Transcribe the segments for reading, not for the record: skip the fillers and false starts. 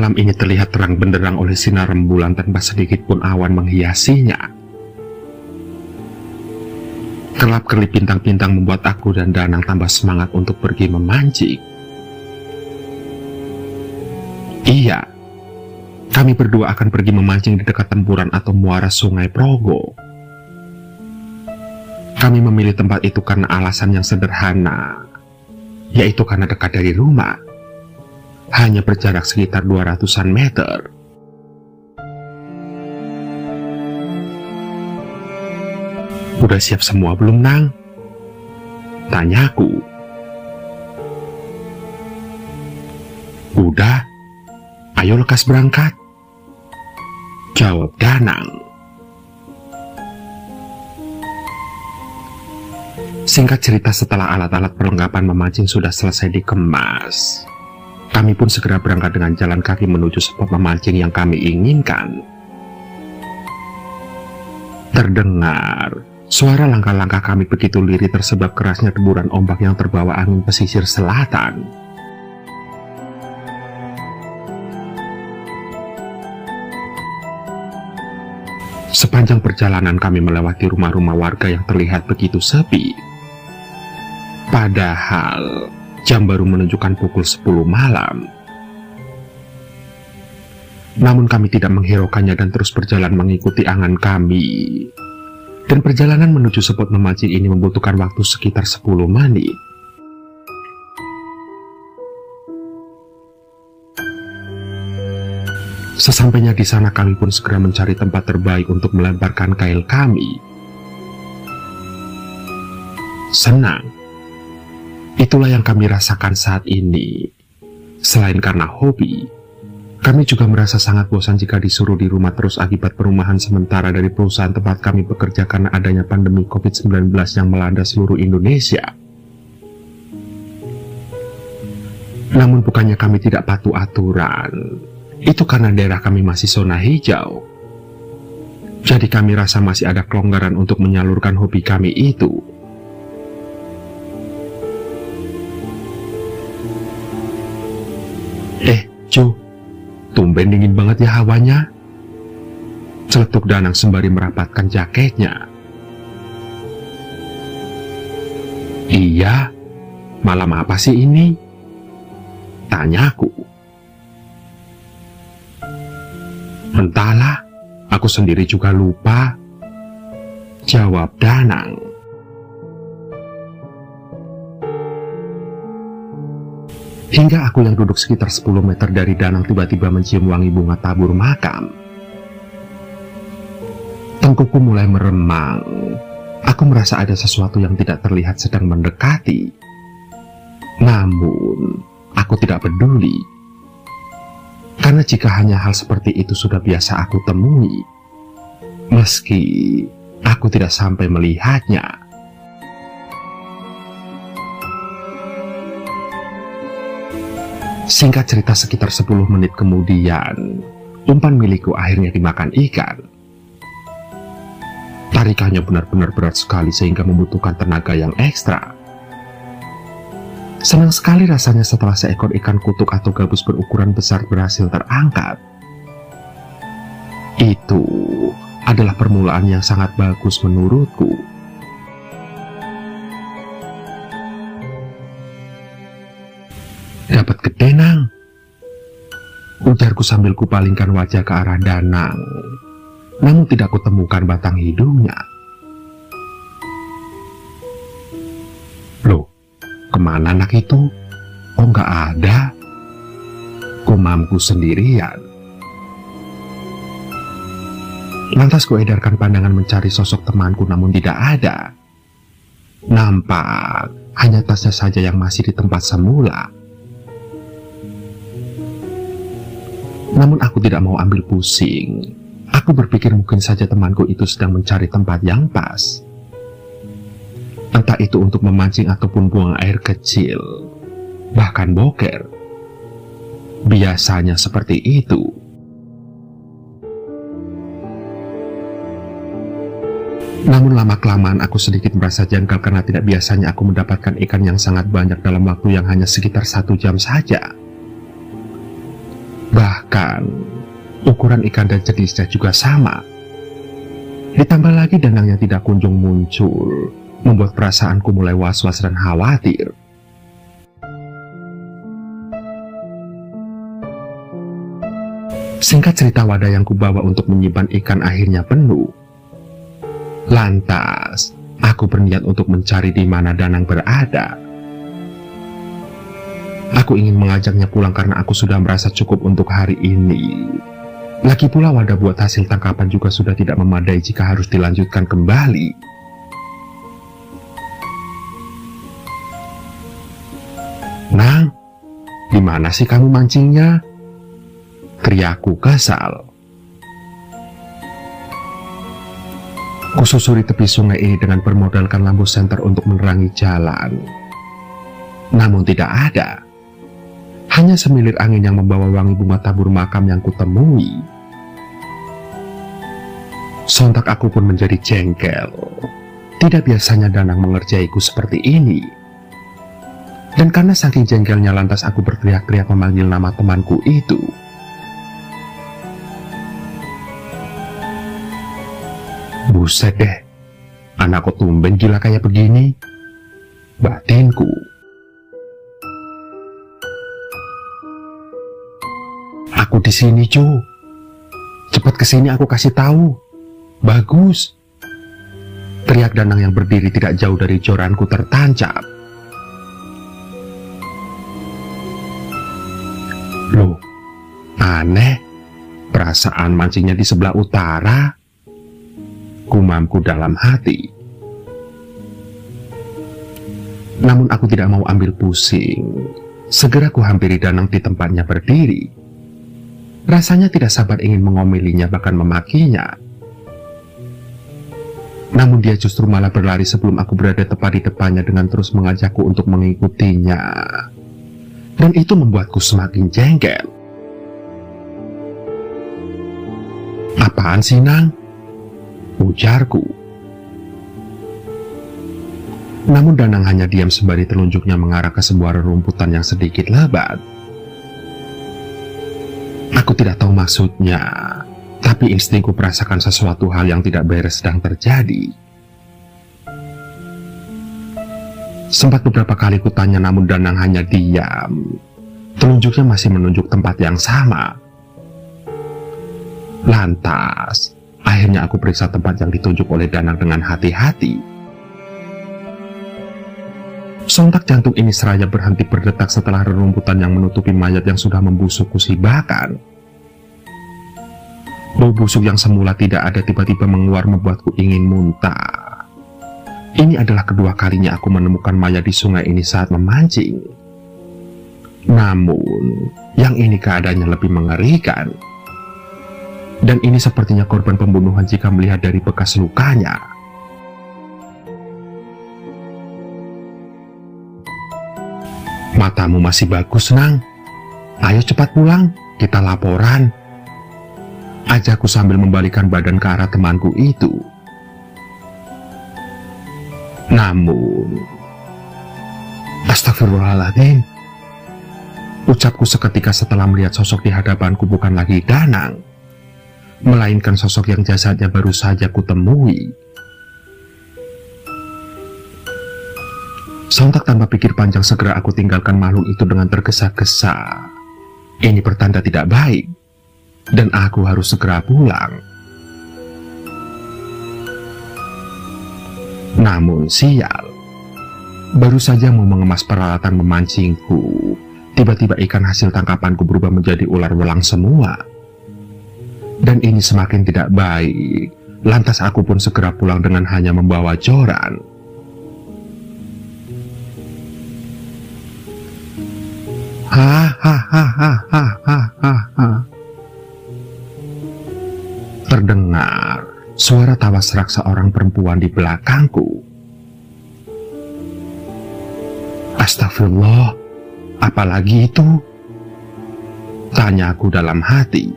Malam ini terlihat terang benderang oleh sinar rembulan tanpa sedikit pun awan menghiasinya. Kelap-kelip bintang-bintang membuat aku dan Danang tambah semangat untuk pergi memancing. Iya, kami berdua akan pergi memancing di dekat tempuran atau muara Sungai Progo. Kami memilih tempat itu karena alasan yang sederhana, yaitu karena dekat dari rumah. Hanya berjarak sekitar 200-an meter. Udah siap semua belum, Nang? Tanyaku. Udah, ayo lekas berangkat, jawab Danang. Singkat cerita, setelah alat-alat perlengkapan memancing sudah selesai dikemas, kami pun segera berangkat dengan jalan kaki menuju spot memancing yang kami inginkan. Terdengar suara langkah-langkah kami begitu lirih tersebab kerasnya deburan ombak yang terbawa angin pesisir selatan. Sepanjang perjalanan kami melewati rumah-rumah warga yang terlihat begitu sepi. Padahal jam baru menunjukkan pukul 10 malam. Namun kami tidak menghiraukannya dan terus berjalan mengikuti angan kami. Dan perjalanan menuju spot memancing ini membutuhkan waktu sekitar 10 menit. Sesampainya di sana kami pun segera mencari tempat terbaik untuk melemparkan kail kami. Senang. Itulah yang kami rasakan saat ini. Selain karena hobi, kami juga merasa sangat bosan jika disuruh di rumah terus akibat perumahan sementara dari perusahaan tempat kami bekerja karena adanya pandemi COVID-19 yang melanda seluruh Indonesia. Namun bukannya kami tidak patuh aturan, itu karena daerah kami masih zona hijau. Jadi kami rasa masih ada kelonggaran untuk menyalurkan hobi kami itu. Cu, tumben dingin banget ya hawanya, celetuk Danang sembari merapatkan jaketnya. Iya, malam apa sih ini? Tanyaku. Entahlah, aku sendiri juga lupa, jawab Danang. Hingga aku yang duduk sekitar 10 meter dari Danang tiba-tiba mencium wangi bunga tabur makam. Tengkukku mulai meremang. Aku merasa ada sesuatu yang tidak terlihat sedang mendekati. Namun, aku tidak peduli. Karena jika hanya hal seperti itu sudah biasa aku temui, meski aku tidak sampai melihatnya. Singkat cerita, sekitar 10 menit kemudian, umpan milikku akhirnya dimakan ikan. Tarikannya benar-benar berat sekali sehingga membutuhkan tenaga yang ekstra. Senang sekali rasanya setelah seekor ikan kutuk atau gabus berukuran besar berhasil terangkat. Itu adalah permulaan yang sangat bagus menurutku. Dapat gede, Nang, ujarku sambil kupalingkan wajah ke arah Danang. Namun tidak kutemukan batang hidungnya. Loh, kemana anak itu? Oh, nggak ada, gumamku sendirian. Lantas kuedarkan pandangan mencari sosok temanku, namun tidak ada. Nampak hanya tasnya saja yang masih di tempat semula. Namun aku tidak mau ambil pusing. Aku berpikir mungkin saja temanku itu sedang mencari tempat yang pas. Entah itu untuk memancing ataupun buang air kecil, bahkan boker. Biasanya seperti itu. Namun lama-kelamaan aku sedikit merasa janggal karena tidak biasanya aku mendapatkan ikan yang sangat banyak dalam waktu yang hanya sekitar 1 jam saja. Bahkan Ukuran ikan dan jenisnya juga sama. Ditambah lagi danang yang tidak kunjung muncul, membuat perasaanku mulai was-was dan khawatir. Singkat cerita, wadah yang kubawa untuk menyimpan ikan akhirnya penuh. Lantas, aku berniat untuk mencari di mana danang berada. Aku ingin mengajaknya pulang karena aku sudah merasa cukup untuk hari ini. Lagi pula wadah buat hasil tangkapan juga sudah tidak memadai jika harus dilanjutkan kembali. Nang, di mana sih kamu mancingnya? Teriakku kesal. Kususuri tepi sungai ini dengan bermodalkan lampu senter untuk menerangi jalan. Namun tidak ada. Hanya semilir angin yang membawa wangi bunga tabur makam yang kutemui. Sontak aku pun menjadi jengkel. Tidak biasanya danang mengerjaiku seperti ini. Dan karena saking jengkelnya lantas aku berteriak-teriak memanggil nama temanku itu. Buset deh, anak kok tumben gila kayak begini, batinku. Aku di sini, cu. Cepat kesini, aku kasih tahu. Bagus. Teriak danang yang berdiri tidak jauh dari joranku tertancap. Loh, aneh. Perasaan mancingnya di sebelah utara. Gumamku dalam hati. Namun aku tidak mau ambil pusing. Segera ku hampiri danang di tempatnya berdiri. Rasanya tidak sabar ingin mengomelinya bahkan memakinya. Namun dia justru malah berlari sebelum aku berada tepat di depannya dengan terus mengajakku untuk mengikutinya. Dan itu membuatku semakin jengkel. Apaan sih, Nang? Ujarku. Namun danang hanya diam sembari telunjuknya mengarah ke sebuah rerumputan yang sedikit lebat. Aku tidak tahu maksudnya, tapi instingku merasakan sesuatu hal yang tidak beres sedang terjadi. Sempat beberapa kali kutanya namun danang hanya diam. Telunjuknya masih menunjuk tempat yang sama. Lantas, akhirnya aku periksa tempat yang ditunjuk oleh danang dengan hati-hati. Sontak jantung ini seraya berhenti berdetak setelah rerumputan yang menutupi mayat yang sudah membusuk kusibakan. Bau busuk yang semula tidak ada tiba-tiba menguar membuatku ingin muntah. Ini adalah kedua kalinya aku menemukan mayat di sungai ini saat memancing. Namun, yang ini keadaannya lebih mengerikan. Dan ini sepertinya korban pembunuhan jika melihat dari bekas lukanya. Matamu masih bagus, Nang. Ayo cepat pulang, kita laporan. Ajakku sambil membalikan badan ke arah temanku itu. Namun, astagfirullahaladzim. Ucapku seketika setelah melihat sosok di hadapanku bukan lagi danang, melainkan sosok yang jasadnya baru saja kutemui. Sontak tanpa pikir panjang segera aku tinggalkan makhluk itu dengan tergesa-gesa. Ini pertanda tidak baik, dan aku harus segera pulang. Namun sial, baru saja mau mengemas peralatan memancingku, tiba-tiba ikan hasil tangkapanku berubah menjadi ular welang semua. Dan ini semakin tidak baik, lantas aku pun segera pulang dengan hanya membawa joran. Ha. Terdengar suara tawa serak seorang perempuan di belakangku. Astagfirullah, apalagi itu? Tanyaku dalam hati.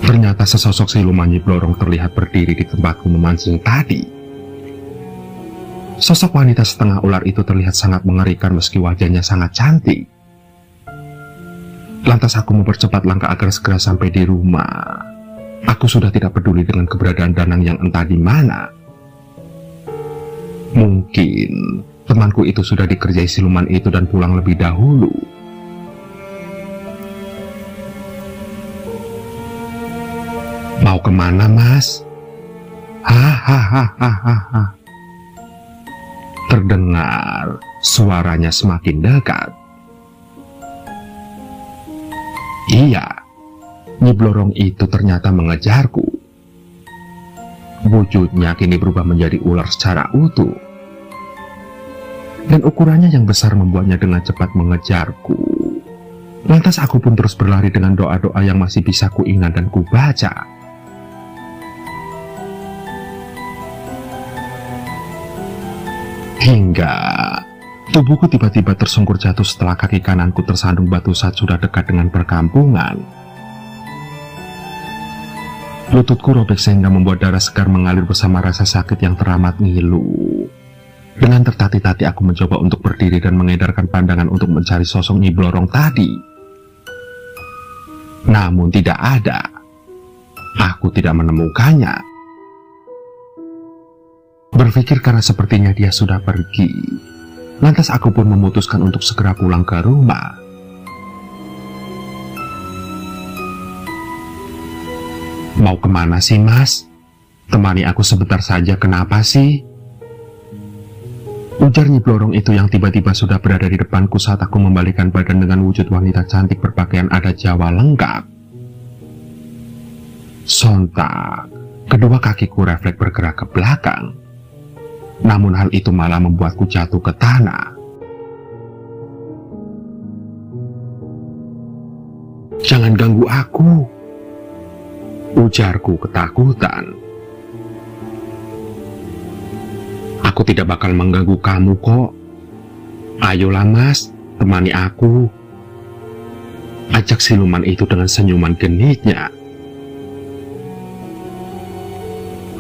Ternyata sesosok siluman Nyi Blorong terlihat berdiri di tempatku memancing tadi. Sosok wanita setengah ular itu terlihat sangat mengerikan meski wajahnya sangat cantik. Lantas aku mempercepat langkah agar segera sampai di rumah. Aku sudah tidak peduli dengan keberadaan Danang yang entah di mana. Mungkin temanku itu sudah dikerjai siluman itu dan pulang lebih dahulu. Mau kemana, Mas? Hahaha. Terdengar suaranya semakin dekat. Iya, Nyi Blorong itu ternyata mengejarku. Wujudnya kini berubah menjadi ular secara utuh. Dan ukurannya yang besar membuatnya dengan cepat mengejarku. Lantas aku pun terus berlari dengan doa-doa yang masih bisa kuingat dan kubaca. Hingga tubuhku tiba-tiba tersungkur jatuh setelah kaki kananku tersandung batu saat sudah dekat dengan perkampungan. Lututku robek sehingga membuat darah segar mengalir bersama rasa sakit yang teramat ngilu. Dengan tertatih-tatih aku mencoba untuk berdiri dan mengedarkan pandangan untuk mencari sosok Nyi Blorong tadi. Namun tidak ada. Aku tidak menemukannya. Berpikir karena sepertinya dia sudah pergi, lantas aku pun memutuskan untuk segera pulang ke rumah. Mau kemana sih, Mas? Temani aku sebentar saja, kenapa sih? Ujar Nyi Blorong itu yang tiba-tiba sudah berada di depanku saat aku membalikan badan dengan wujud wanita cantik berpakaian adat Jawa lengkap. Sontak, kedua kakiku refleks bergerak ke belakang. Namun hal itu malah membuatku jatuh ke tanah. Jangan ganggu aku, ujarku ketakutan. Aku tidak bakal mengganggu kamu kok. Ayolah Mas, temani aku, ajak siluman itu dengan senyuman genitnya.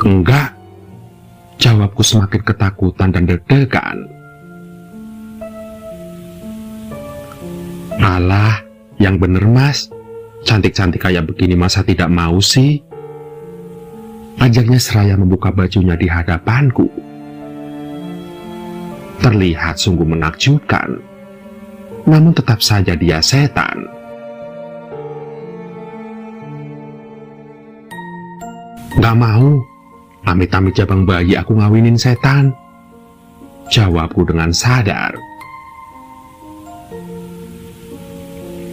Enggak, jawabku semakin ketakutan dan deg-degan. Alah, yang bener Mas, cantik-cantik kayak begini masa tidak mau sih? Ajaknya seraya membuka bajunya di hadapanku. Terlihat sungguh menakjubkan, namun tetap saja dia setan. Gak mau. Amit-amit jabang bayi aku ngawinin setan, jawabku dengan sadar.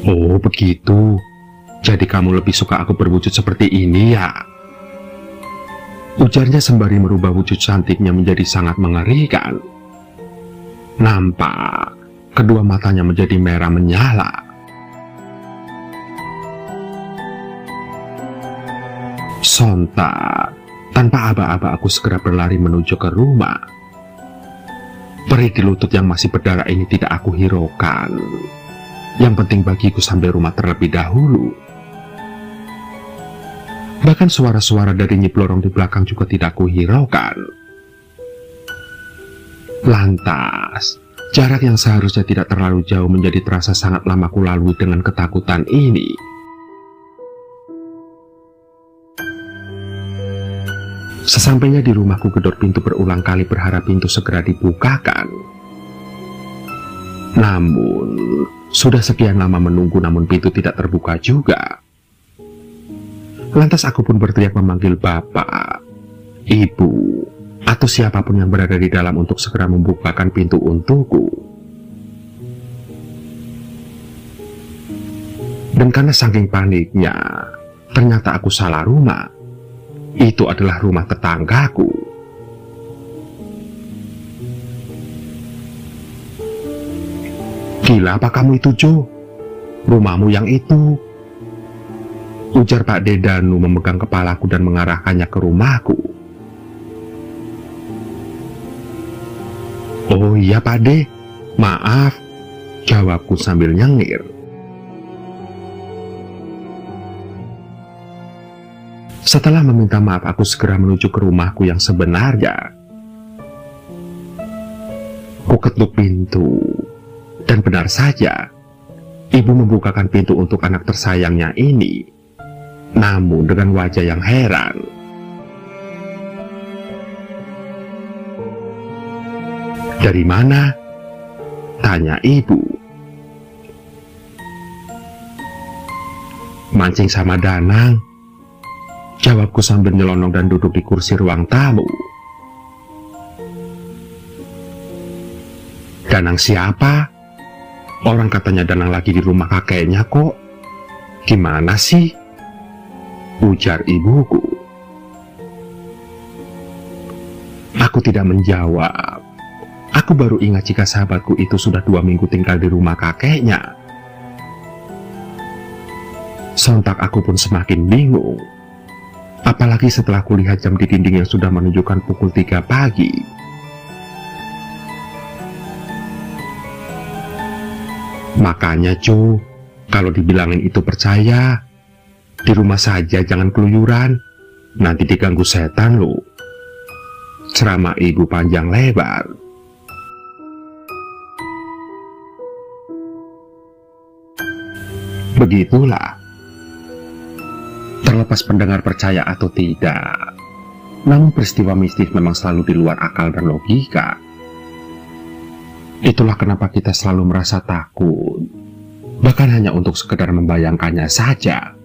Oh begitu, jadi kamu lebih suka aku berwujud seperti ini ya? Ujarnya sembari merubah wujud cantiknya menjadi sangat mengerikan. Nampak kedua matanya menjadi merah menyala. Sontak, tanpa aba-aba aku segera berlari menuju ke rumah. Perih di lutut yang masih berdarah ini tidak aku hiraukan. Yang penting bagiku sampai rumah terlebih dahulu. Bahkan suara-suara dari Nyi Blorong di belakang juga tidak aku hiraukan. Lantas, jarak yang seharusnya tidak terlalu jauh menjadi terasa sangat lama ku lalui dengan ketakutan ini. Sesampainya di rumahku gedor pintu berulang kali berharap pintu segera dibukakan. Namun, sudah sekian lama menunggu namun pintu tidak terbuka juga. Lantas aku pun berteriak memanggil bapak, ibu, atau siapapun yang berada di dalam untuk segera membukakan pintu untukku. Dan karena saking paniknya, ternyata aku salah rumah. Itu adalah rumah tetanggaku. Gila apa kamu itu, Jo? Rumahmu yang itu, ujar Pak Dedanu memegang kepalaku dan mengarahkannya ke rumahku. Oh iya Pak De, maaf, jawabku sambil nyengir. Setelah meminta maaf, aku segera menuju ke rumahku yang sebenarnya. Ku ketuk pintu, dan benar saja, Ibu membukakan pintu untuk anak tersayangnya ini, namun dengan wajah yang heran. "Dari mana?" tanya ibu. "Mancing sama Danang," jawabku sambil nyelonong dan duduk di kursi ruang tamu. "Danang siapa? Orang katanya Danang lagi di rumah kakeknya kok. Gimana sih?" ujar ibuku. Aku tidak menjawab. Aku baru ingat jika sahabatku itu sudah 2 minggu tinggal di rumah kakeknya. Sontak aku pun semakin bingung. Apalagi setelah kulihat jam di dinding yang sudah menunjukkan pukul 3 pagi. Makanya cu, kalau dibilangin itu percaya. Di rumah saja jangan keluyuran, nanti diganggu setan lo. Ceramah ibu panjang lebar. Begitulah. Terlepas pendengar percaya atau tidak, namun peristiwa mistis memang selalu di luar akal dan logika. Itulah kenapa kita selalu merasa takut, bahkan hanya untuk sekedar membayangkannya saja.